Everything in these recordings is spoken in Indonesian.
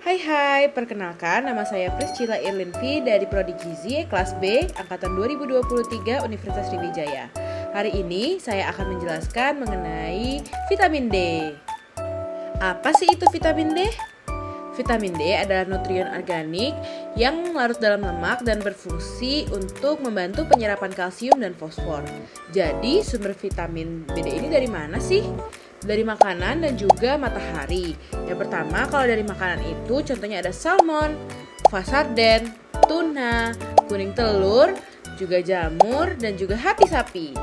Hai, perkenalkan nama saya Priscilla Irlinvi dari Prodi Gizi kelas B angkatan 2023 Universitas Sriwijaya. Hari ini saya akan menjelaskan mengenai vitamin D. Apa sih itu vitamin D? Vitamin D adalah nutrien organik yang larut dalam lemak dan berfungsi untuk membantu penyerapan kalsium dan fosfor. Jadi sumber vitamin D ini dari mana sih? Dari makanan dan juga matahari. Yang pertama, kalau dari makanan itu contohnya ada salmon, sarden, tuna, kuning telur, juga jamur dan juga hati sapi.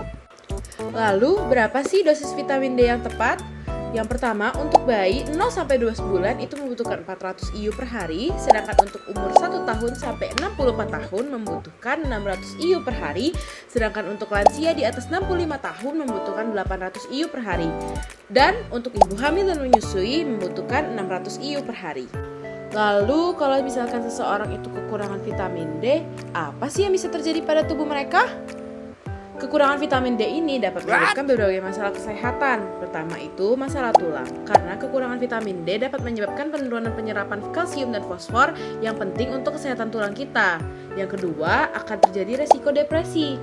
Lalu berapa sih dosis vitamin D yang tepat? Yang pertama, untuk bayi 0-12 bulan itu membutuhkan 400 IU per hari, sedangkan untuk umur 1 tahun sampai 64 tahun membutuhkan 600 IU per hari, sedangkan untuk lansia di atas 65 tahun membutuhkan 800 IU per hari. Dan untuk ibu hamil dan menyusui membutuhkan 600 IU per hari. Lalu kalau misalkan seseorang itu kekurangan vitamin D, apa sih yang bisa terjadi pada tubuh mereka? Kekurangan vitamin D ini dapat menyebabkan berbagai masalah kesehatan. Pertama itu masalah tulang. Karena kekurangan vitamin D dapat menyebabkan penurunan penyerapan kalsium dan fosfor yang penting untuk kesehatan tulang kita. Yang kedua, akan terjadi resiko depresi.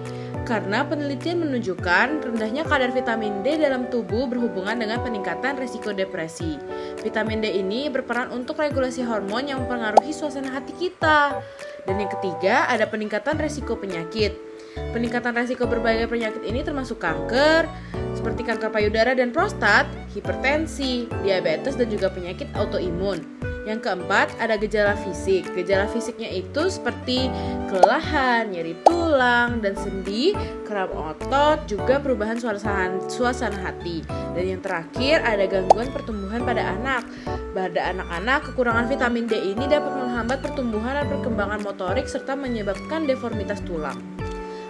Karena penelitian menunjukkan rendahnya kadar vitamin D dalam tubuh berhubungan dengan peningkatan resiko depresi. Vitamin D ini berperan untuk regulasi hormon yang mempengaruhi suasana hati kita. Dan yang ketiga, ada peningkatan resiko penyakit. Peningkatan resiko berbagai penyakit ini termasuk kanker, seperti kanker payudara dan prostat, hipertensi, diabetes, dan juga penyakit autoimun. Yang keempat, ada gejala fisik. Gejala fisiknya itu seperti kelelahan, nyeri tulang dan sendi, kram otot, juga perubahan suasana hati. Dan yang terakhir, ada gangguan pertumbuhan pada anak. Pada anak-anak, kekurangan vitamin D ini dapat menghambat pertumbuhan dan perkembangan motorik serta menyebabkan deformitas tulang.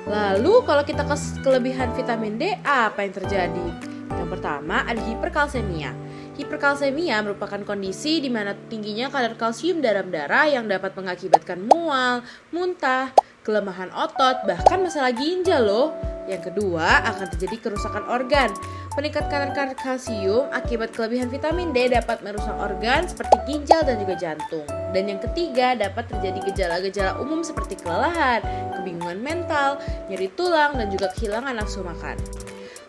Lalu kalau kita kelebihan vitamin D, apa yang terjadi? Yang pertama ada hiperkalsemia. Hiperkalsemia merupakan kondisi di mana tingginya kadar kalsium dalam darah yang dapat mengakibatkan mual, muntah, kelemahan otot, bahkan masalah ginjal loh. Yang kedua akan terjadi kerusakan organ. Peningkatan kadar kalsium akibat kelebihan vitamin D dapat merusak organ seperti ginjal dan juga jantung. Dan yang ketiga dapat terjadi gejala-gejala umum seperti kelelahan, kebingungan mental, nyeri tulang, dan juga kehilangan nafsu makan.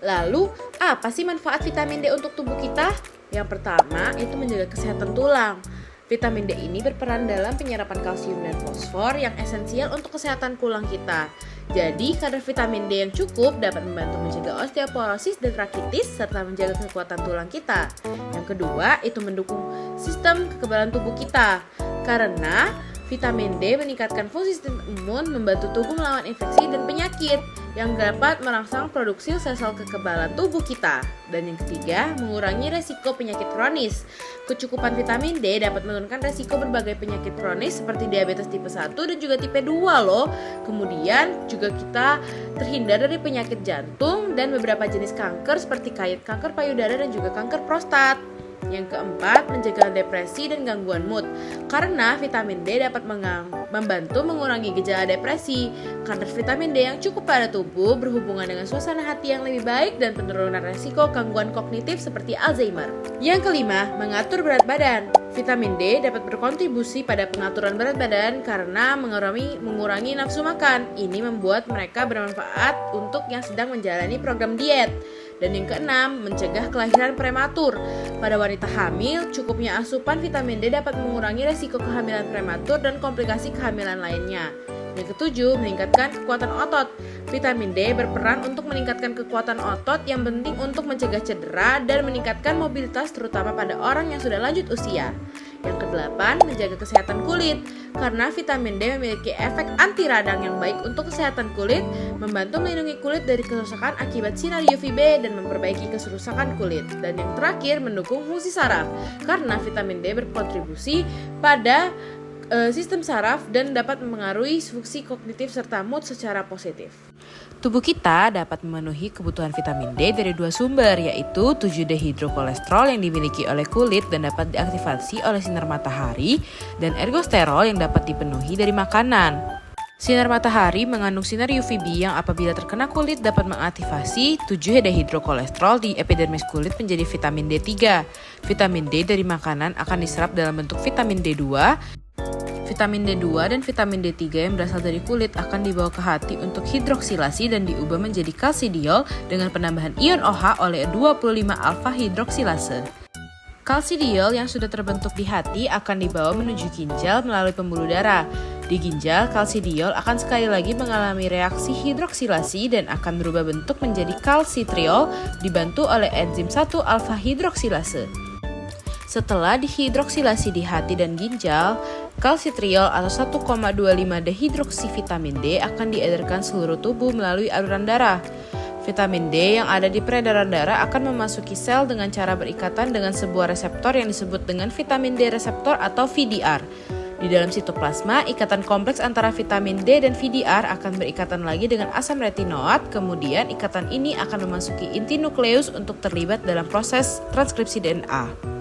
Lalu, apa sih manfaat vitamin D untuk tubuh kita? Yang pertama, itu menjaga kesehatan tulang. Vitamin D ini berperan dalam penyerapan kalsium dan fosfor yang esensial untuk kesehatan tulang kita. Jadi, kadar vitamin D yang cukup dapat membantu mencegah osteoporosis dan rakitis serta menjaga kekuatan tulang kita. Yang kedua, itu mendukung sistem kekebalan tubuh kita. Karena vitamin D meningkatkan fungsi sistem imun, membantu tubuh melawan infeksi dan penyakit yang dapat merangsang produksi sel-sel kekebalan tubuh kita. Dan yang ketiga, mengurangi resiko penyakit kronis. Kecukupan vitamin D dapat menurunkan resiko berbagai penyakit kronis seperti diabetes tipe 1 dan juga tipe 2 loh. Kemudian juga kita terhindar dari penyakit jantung dan beberapa jenis kanker seperti kanker payudara dan juga kanker prostat. Yang keempat, mencegah depresi dan gangguan mood. Karena vitamin D dapat membantu mengurangi gejala depresi. Kadar vitamin D yang cukup pada tubuh berhubungan dengan suasana hati yang lebih baik dan penurunan resiko gangguan kognitif seperti Alzheimer. Yang kelima, mengatur berat badan. Vitamin D dapat berkontribusi pada pengaturan berat badan karena mengurangi nafsu makan. Ini membuat mereka bermanfaat untuk yang sedang menjalani program diet. Dan yang keenam, mencegah kelahiran prematur. Pada wanita hamil, cukupnya asupan vitamin D dapat mengurangi resiko kehamilan prematur dan komplikasi kehamilan lainnya. Yang ketujuh, meningkatkan kekuatan otot. Vitamin D berperan untuk meningkatkan kekuatan otot yang penting untuk mencegah cedera dan meningkatkan mobilitas terutama pada orang yang sudah lanjut usia. Yang kedelapan, menjaga kesehatan kulit. Karena vitamin D memiliki efek anti radang yang baik untuk kesehatan kulit, membantu melindungi kulit dari kerusakan akibat sinar UVB dan memperbaiki kerusakan kulit. Dan yang terakhir, mendukung fungsi saraf. Karena vitamin D berkontribusi pada sistem saraf dan dapat mempengaruhi fungsi kognitif serta mood secara positif. Tubuh kita dapat memenuhi kebutuhan vitamin D dari dua sumber, yaitu 7-dehidrokolesterol yang dimiliki oleh kulit dan dapat diaktifasi oleh sinar matahari, dan ergosterol yang dapat dipenuhi dari makanan. Sinar matahari mengandung sinar UVB yang apabila terkena kulit dapat mengaktifasi 7-dehidrokolesterol di epidermis kulit menjadi vitamin D3. Vitamin D dari makanan akan diserap dalam bentuk vitamin D2. Vitamin D2 dan vitamin D3 yang berasal dari kulit akan dibawa ke hati untuk hidroksilasi dan diubah menjadi kalsidiol dengan penambahan ion OH oleh 25-alfa hidroksilase. Kalsidiol yang sudah terbentuk di hati akan dibawa menuju ginjal melalui pembuluh darah. Di ginjal, kalsidiol akan sekali lagi mengalami reaksi hidroksilasi dan akan berubah bentuk menjadi kalsitriol dibantu oleh enzim 1-alfa hidroksilase. Setelah dihidroksilasi di hati dan ginjal, kalsitriol atau 1,25-dehidroksivitamin D akan diedarkan seluruh tubuh melalui aliran darah. Vitamin D yang ada di peredaran darah akan memasuki sel dengan cara berikatan dengan sebuah reseptor yang disebut dengan vitamin D reseptor atau VDR. Di dalam sitoplasma, ikatan kompleks antara vitamin D dan VDR akan berikatan lagi dengan asam retinoat, kemudian ikatan ini akan memasuki inti nukleus untuk terlibat dalam proses transkripsi DNA.